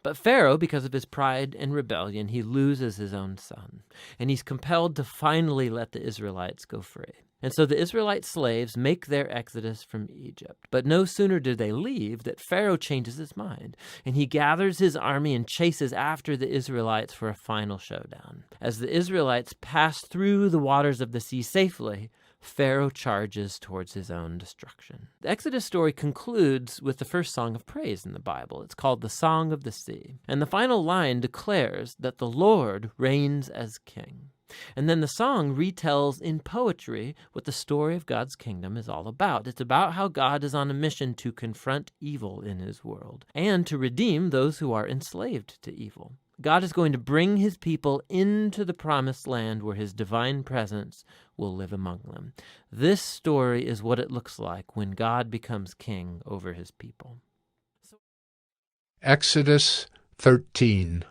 But Pharaoh, because of his pride and rebellion, he loses his own son, and he's compelled to finally let the Israelites go free. And so the Israelite slaves make their exodus from Egypt. But no sooner do they leave that Pharaoh changes his mind, and he gathers his army and chases after the Israelites for a final showdown. As the Israelites pass through the waters of the sea safely, Pharaoh charges towards his own destruction. The Exodus story concludes with the first song of praise in the Bible. It's called the Song of the Sea. And the final line declares that the Lord reigns as king. And then the song retells in poetry what the story of God's kingdom is all about. It's about how God is on a mission to confront evil in his world and to redeem those who are enslaved to evil. God is going to bring his people into the promised land where his divine presence will live among them. This story is what it looks like when God becomes king over his people. Exodus 13.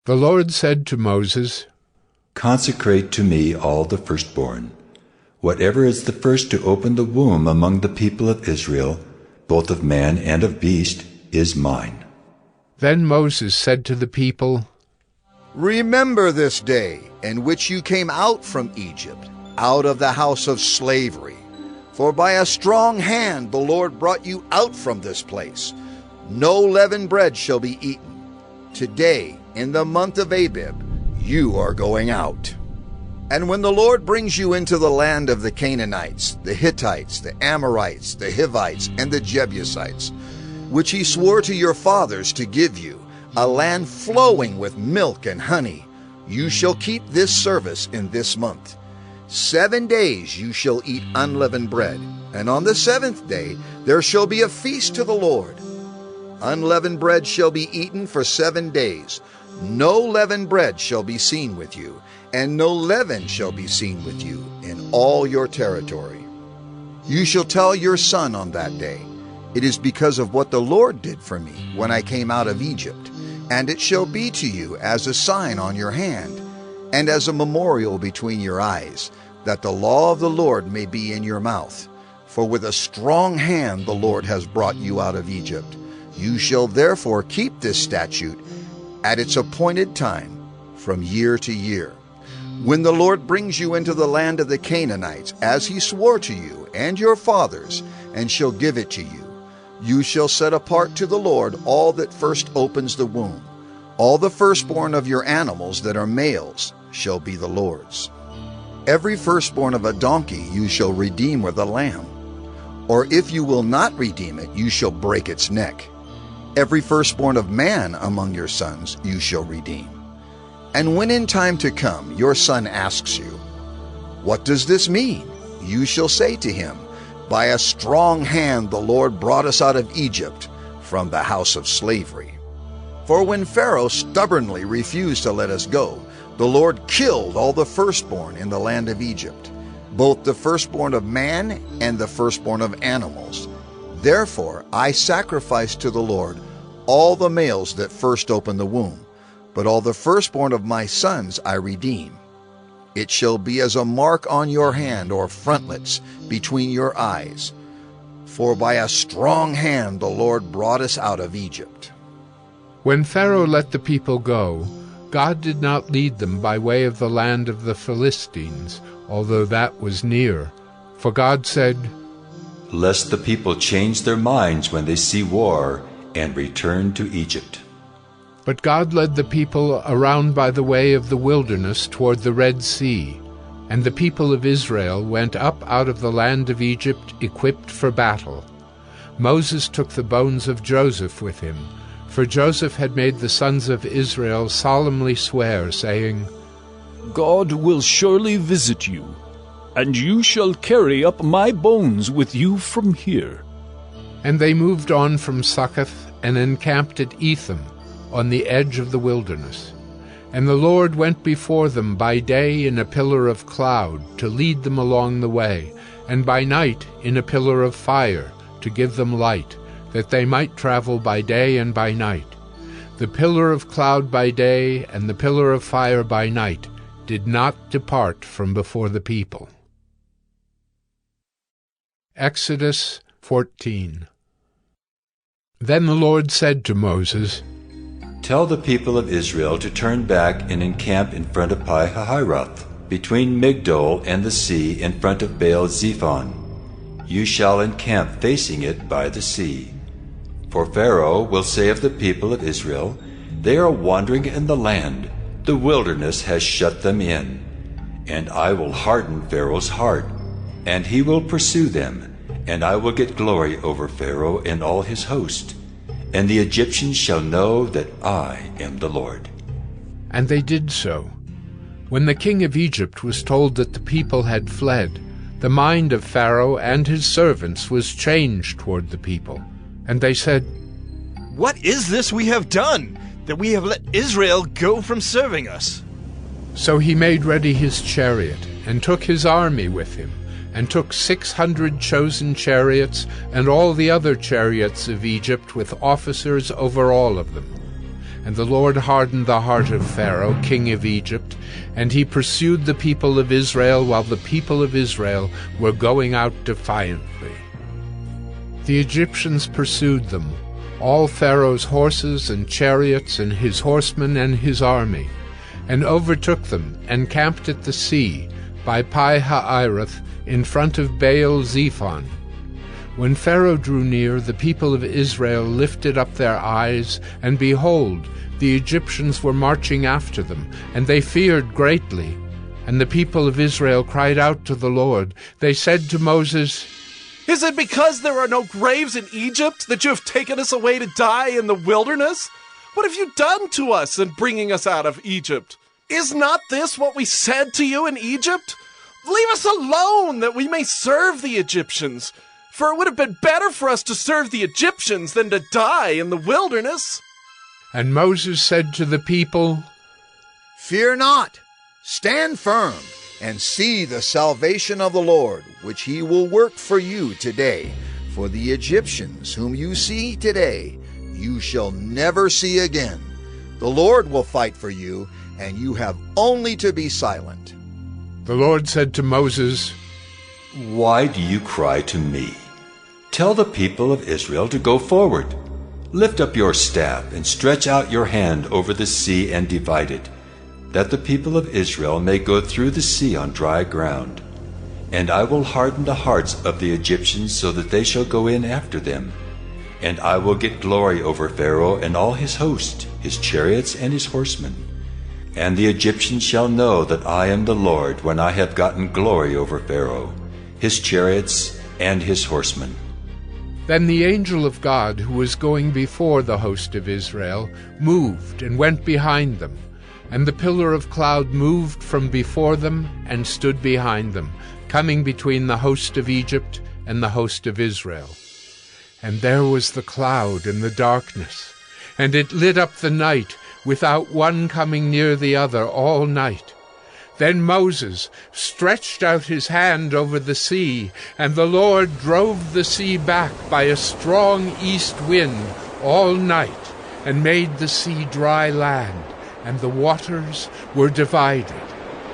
The Lord said to Moses, "Consecrate to me all the firstborn. Whatever is the first to open the womb among the people of Israel, both of man and of beast, is mine." Then Moses said to the people, Remember this day in which you came out from Egypt, out of the house of slavery. For by a strong hand the Lord brought you out from this place. No leavened bread shall be eaten. Today, in the month of Abib, you are going out. And when the Lord brings you into the land of the Canaanites, the Hittites, the Amorites, the Hivites, and the Jebusites, which he swore to your fathers to give you, a land flowing with milk and honey, you shall keep this service in this month. 7 days you shall eat unleavened bread, and on the 7th day there shall be a feast to the Lord. Unleavened bread shall be eaten for 7 days. No leavened bread shall be seen with you, and no leaven shall be seen with you in all your territory. You shall tell your son on that day, "It is because of what the Lord did for me when I came out of Egypt, and it shall be to you as a sign on your hand, and as a memorial between your eyes, that the law of the Lord may be in your mouth. For with a strong hand the Lord has brought you out of Egypt. You shall therefore keep this statute at its appointed time, from year to year. When the Lord brings you into the land of the Canaanites, as he swore to you and your fathers, and shall give it to you, you shall set apart to the Lord all that first opens the womb. All the firstborn of your animals that are males shall be the Lord's. Every firstborn of a donkey you shall redeem with a lamb. Or if you will not redeem it, you shall break its neck. Every firstborn of man among your sons you shall redeem. And when in time to come your son asks you, "What does this mean?" you shall say to him, "By a strong hand the Lord brought us out of Egypt, from the house of slavery." For when Pharaoh stubbornly refused to let us go, the Lord killed all the firstborn in the land of Egypt, both the firstborn of man and the firstborn of animals. Therefore I sacrifice to the Lord all the males that first open the womb, but all the firstborn of my sons I redeem. It shall be as a mark on your hand or frontlets between your eyes. For by a strong hand the Lord brought us out of Egypt. When Pharaoh let the people go, God did not lead them by way of the land of the Philistines, although that was near. For God said, "Lest the people change their minds when they see war, and return to Egypt." But God led the people around by the way of the wilderness toward the Red Sea, and the people of Israel went up out of the land of Egypt equipped for battle. Moses took the bones of Joseph with him, for Joseph had made the sons of Israel solemnly swear, saying, "God will surely visit you, and you shall carry up my bones with you from here." And they moved on from Succoth and encamped at Etham, on the edge of the wilderness. And the Lord went before them by day in a pillar of cloud to lead them along the way, and by night in a pillar of fire to give them light, that they might travel by day and by night. The pillar of cloud by day and the pillar of fire by night did not depart from before the people. Exodus 14. Then the Lord said to Moses, Tell the people of Israel to turn back and encamp in front of Pi-hahiroth, between Migdol and the sea in front of Baal-zephon. You shall encamp facing it by the sea. For Pharaoh will say of the people of Israel, They are wandering in the land, the wilderness has shut them in. And I will harden Pharaoh's heart, and he will pursue them, and I will get glory over Pharaoh and all his host. And the Egyptians shall know that I am the Lord. And they did so. When the king of Egypt was told that the people had fled, the mind of Pharaoh and his servants was changed toward the people. And they said, What is this we have done, that we have let Israel go from serving us? So he made ready his chariot, and took his army with him, and took 600 chosen chariots, and all the other chariots of Egypt, with officers over all of them. And the Lord hardened the heart of Pharaoh, king of Egypt, and he pursued the people of Israel, while the people of Israel were going out defiantly. The Egyptians pursued them, all Pharaoh's horses and chariots, and his horsemen and his army, and overtook them, and camped at the sea, by Pi-hahiroth, in front of Baal-zephon. When Pharaoh drew near, the people of Israel lifted up their eyes, and behold, the Egyptians were marching after them, and they feared greatly. And the people of Israel cried out to the Lord. They said to Moses, Is it because there are no graves in Egypt that you have taken us away to die in the wilderness? What have you done to us in bringing us out of Egypt? Is not this what we said to you in Egypt? Leave us alone, that we may serve the Egyptians. For it would have been better for us to serve the Egyptians than to die in the wilderness. And Moses said to the people, Fear not, stand firm, and see the salvation of the Lord, which he will work for you today. For the Egyptians whom you see today, you shall never see again. The Lord will fight for you, and you have only to be silent. The Lord said to Moses, Why do you cry to me? Tell the people of Israel to go forward. Lift up your staff and stretch out your hand over the sea and divide it, that the people of Israel may go through the sea on dry ground. And I will harden the hearts of the Egyptians so that they shall go in after them. And I will get glory over Pharaoh and all his host, his chariots and his horsemen. And the Egyptians shall know that I am the Lord when I have gotten glory over Pharaoh, his chariots, and his horsemen. Then the angel of God, who was going before the host of Israel, moved and went behind them. And the pillar of cloud moved from before them and stood behind them, coming between the host of Egypt and the host of Israel. And there was the cloud and the darkness, and it lit up the night, without one coming near the other all night. Then Moses stretched out his hand over the sea, and the Lord drove the sea back by a strong east wind all night, and made the sea dry land, and the waters were divided.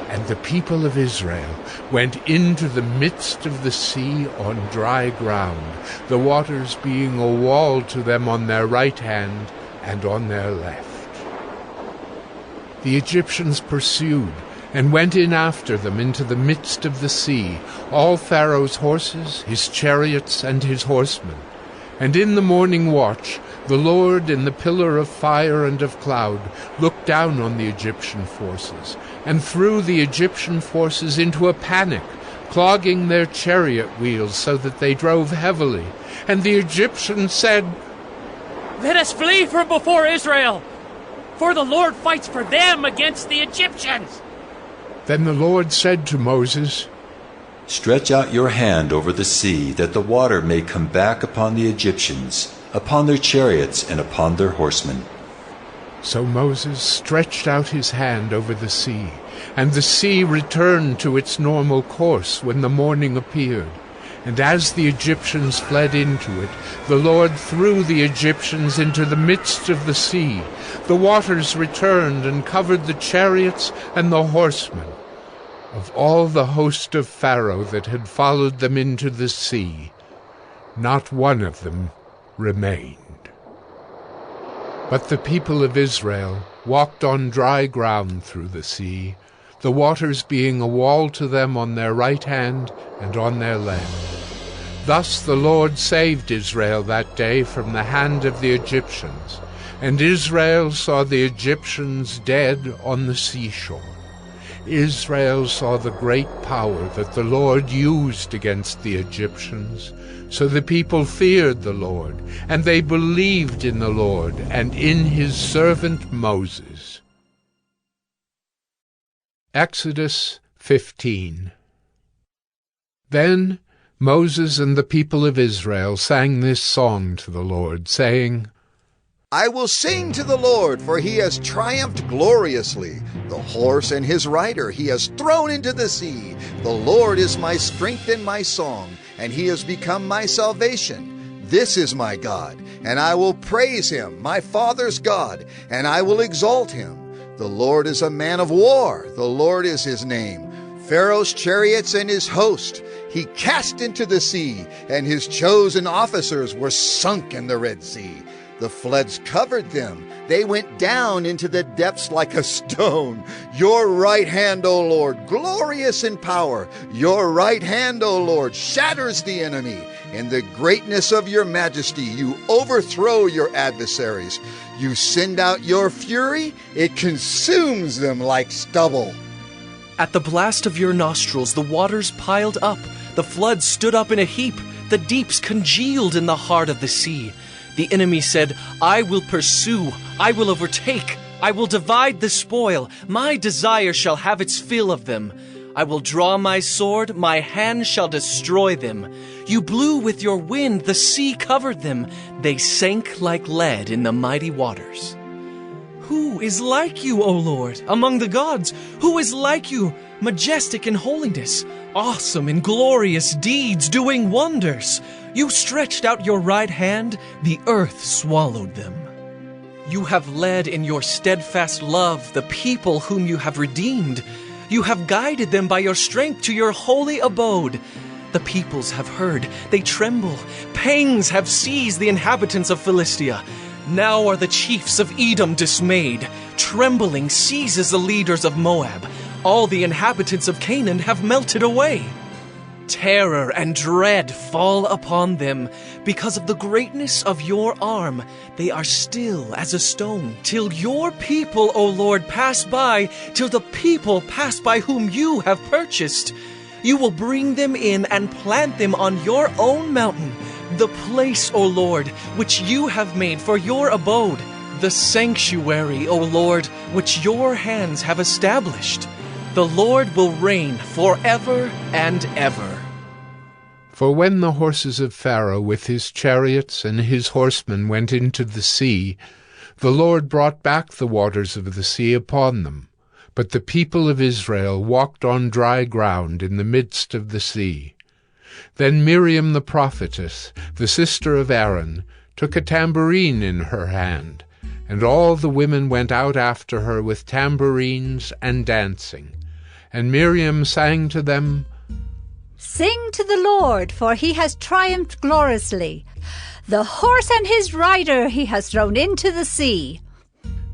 And the people of Israel went into the midst of the sea on dry ground, the waters being a wall to them on their right hand and on their left. The Egyptians pursued, and went in after them into the midst of the sea, all Pharaoh's horses, his chariots, and his horsemen. And in the morning watch the Lord in the pillar of fire and of cloud looked down on the Egyptian forces, and threw the Egyptian forces into a panic, clogging their chariot wheels so that they drove heavily. And the Egyptians said, Let us flee from before Israel, for the Lord fights for them against the Egyptians. Then the Lord said to Moses, Stretch out your hand over the sea, that the water may come back upon the Egyptians, upon their chariots and upon their horsemen. So Moses stretched out his hand over the sea, and the sea returned to its normal course when the morning appeared. And as the Egyptians fled into it, the Lord threw the Egyptians into the midst of the sea. The waters returned and covered the chariots and the horsemen. Of all the host of Pharaoh that had followed them into the sea, not one of them remained. But the people of Israel walked on dry ground through the sea, the waters being a wall to them on their right hand and on their left. Thus the Lord saved Israel that day from the hand of the Egyptians, and Israel saw the Egyptians dead on the seashore. Israel saw the great power that the Lord used against the Egyptians. So the people feared the Lord, and they believed in the Lord and in his servant Moses. Exodus 15. Then Moses and the people of Israel sang this song to the Lord, saying, I will sing to the Lord, for he has triumphed gloriously. The horse and his rider he has thrown into the sea. The Lord is my strength and my song, and he has become my salvation. This is my God, and I will praise him, my father's God, and I will exalt him. The Lord is a man of war, the Lord is his name. Pharaoh's chariots and his host he cast into the sea, and his chosen officers were sunk in the Red Sea. The floods covered them. They went down into the depths like a stone. Your right hand, O Lord, glorious in power. Your right hand, O Lord, shatters the enemy. In the greatness of your majesty, you overthrow your adversaries. You send out your fury. It consumes them like stubble. At the blast of your nostrils, the waters piled up. The floods stood up in a heap. The deeps congealed in the heart of the sea. The enemy said, I will pursue, I will overtake, I will divide the spoil. My desire shall have its fill of them. I will draw my sword, my hand shall destroy them. You blew with your wind, the sea covered them. They sank like lead in the mighty waters. Who is like you, O Lord, among the gods? Who is like you, majestic in holiness, awesome in glorious deeds, doing wonders? You stretched out your right hand, the earth swallowed them. You have led in your steadfast love the people whom you have redeemed. You have guided them by your strength to your holy abode. The peoples have heard, they tremble. Pangs have seized the inhabitants of Philistia. Now are the chiefs of Edom dismayed. Trembling seizes the leaders of Moab. All the inhabitants of Canaan have melted away. Terror and dread fall upon them. Because of the greatness of your arm, they are still as a stone. Till your people, O Lord, pass by, till the people pass by whom you have purchased. You will bring them in and plant them on your own mountain, the place, O Lord, which you have made for your abode, the sanctuary, O Lord, which your hands have established. The Lord will reign forever and ever. For when the horses of Pharaoh with his chariots and his horsemen went into the sea, the Lord brought back the waters of the sea upon them. But the people of Israel walked on dry ground in the midst of the sea. Then Miriam the prophetess, the sister of Aaron, took a tambourine in her hand, and all the women went out after her with tambourines and dancing. And Miriam sang to them, Sing to the Lord, for he has triumphed gloriously. The horse and his rider he has thrown into the sea.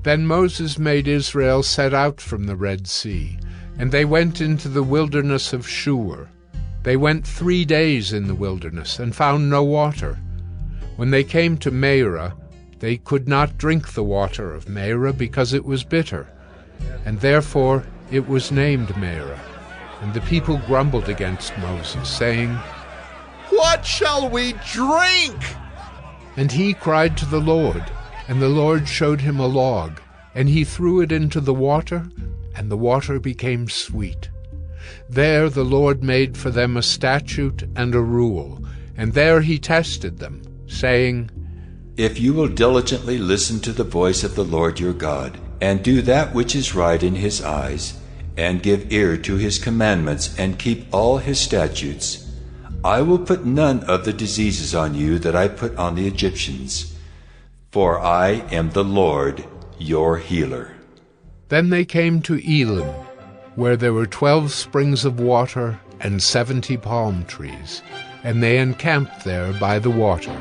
Then Moses made Israel set out from the Red Sea, and they went into the wilderness of Shur. They went 3 days in the wilderness, and found no water. When they came to Marah, they could not drink the water of Marah, because it was bitter, and therefore it was named Marah. And the people grumbled against Moses, saying, What shall we drink? And he cried to the Lord, and the Lord showed him a log, and he threw it into the water, and the water became sweet. There the Lord made for them a statute and a rule, and there he tested them, saying, If you will diligently listen to the voice of the Lord your God, and do that which is right in his eyes, and give ear to his commandments, and keep all his statutes, I will put none of the diseases on you that I put on the Egyptians, for I am the Lord your healer. Then they came to Elim, where there were 12 springs of water and 70 palm trees, and they encamped there by the water.